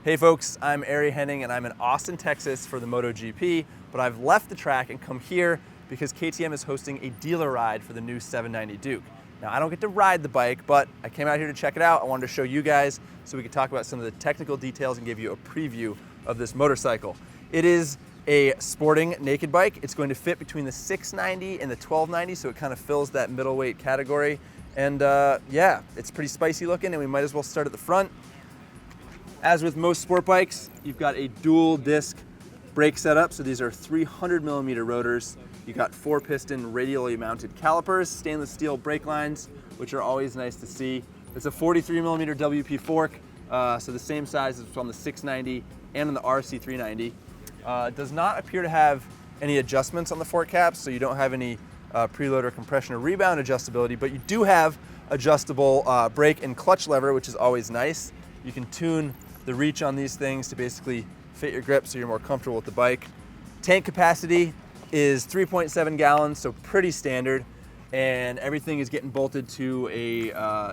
Hey folks, I'm Ari Henning and I'm in Austin, Texas for the MotoGP, but I've left the track and come here because KTM is hosting a dealer ride for the new 790 Duke. Now I don't get to ride the bike, but I came out here to check it out. I wanted to show you guys so we could talk about some of the technical details and give you a preview of this motorcycle. It is a sporting naked bike. It's going to fit between the 690 and the 1290, so it kind of fills that middleweight category. And yeah, it's pretty spicy looking, and we might as well start at the front. As with most sport bikes, you've got a dual disc brake setup. So these are 300mm rotors. You've got 4-piston radially mounted calipers, stainless steel brake lines, which are always nice to see. It's a 43mm WP fork, so the same size as on the 690 and on the RC390. It does not appear to have any adjustments on the fork caps, so you don't have any preload or compression or rebound adjustability, but you do have adjustable brake and clutch lever, which is always nice. You can tune the reach on these things to basically fit your grip so you're more comfortable with the bike. Tank capacity is 3.7 gallons, so pretty standard, and everything is getting bolted to a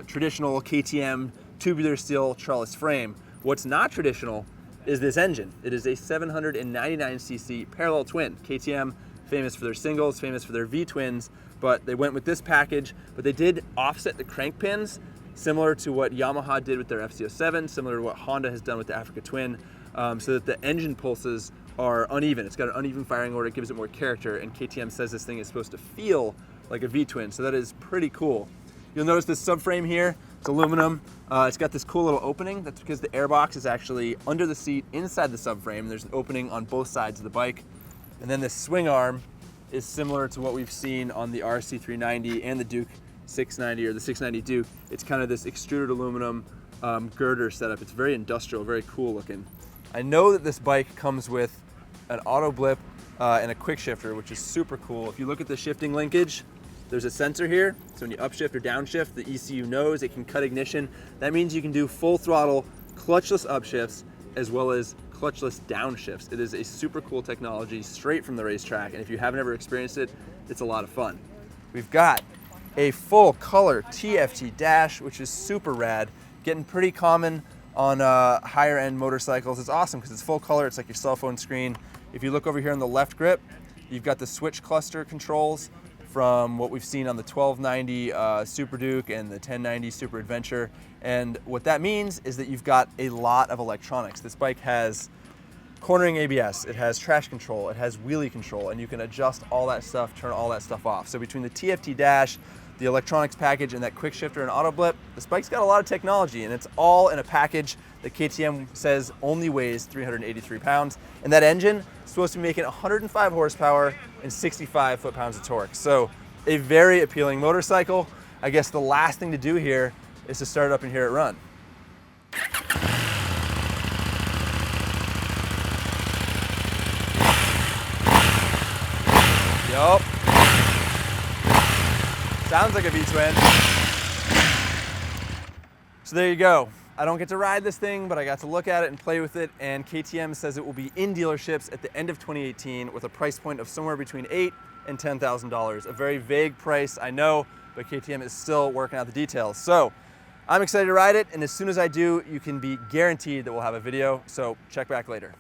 traditional KTM tubular steel trellis frame. What's not traditional is this engine. It is a 799cc parallel twin. KTM, famous for their singles, famous for their V-twins, but they went with this package, but they did offset the crank pins, similar to what Yamaha did with their FZ07, similar to what Honda has done with the Africa Twin, so that the engine pulses are uneven. It's got an uneven firing order, it gives it more character, and KTM says this thing is supposed to feel like a V-twin, so that is pretty cool. You'll notice this subframe here, it's aluminum. It's got this cool little opening. That's because the airbox is actually under the seat inside the subframe. There's an opening on both sides of the bike. And then this swing arm is similar to what we've seen on the RC390 and the Duke 690 or the 690 Duke. It's kind of this extruded aluminum girder setup. It's very industrial, very cool looking. I know that this bike comes with an auto blip and a quick shifter, which is super cool. If you look at the shifting linkage, there's a sensor here. So when you upshift or downshift, the ECU knows it can cut ignition. That means you can do full throttle clutchless upshifts as well as clutchless downshifts. It is a super cool technology straight from the racetrack, and if you haven't ever experienced it, it's a lot of fun. We've got a full color TFT dash, which is super rad, getting pretty common on higher end motorcycles. It's awesome because it's full color, it's like your cell phone screen. If you look over here on the left grip, you've got the switch cluster controls from what we've seen on the 1290 Super Duke and the 1090 Super Adventure. And what that means is that you've got a lot of electronics. This bike has cornering ABS, it has traction control, it has wheelie control, and you can adjust all that stuff, turn all that stuff off. So between the TFT dash, the electronics package, and that quick shifter and auto blip, this bike's got a lot of technology, and it's all in a package that KTM says only weighs 383 pounds. And that engine is supposed to be making 105 horsepower and 65 foot-pounds of torque. So a very appealing motorcycle. I guess the last thing to do here is to start it up and hear it run. Yup. Sounds like a V-twin. So there you go. I don't get to ride this thing, but I got to look at it and play with it, and KTM says it will be in dealerships at the end of 2018 with a price point of somewhere between $8,000 and $10,000. A very vague price, I know, but KTM is still working out the details. So I'm excited to ride it, and as soon as I do, you can be guaranteed that we'll have a video, so check back later.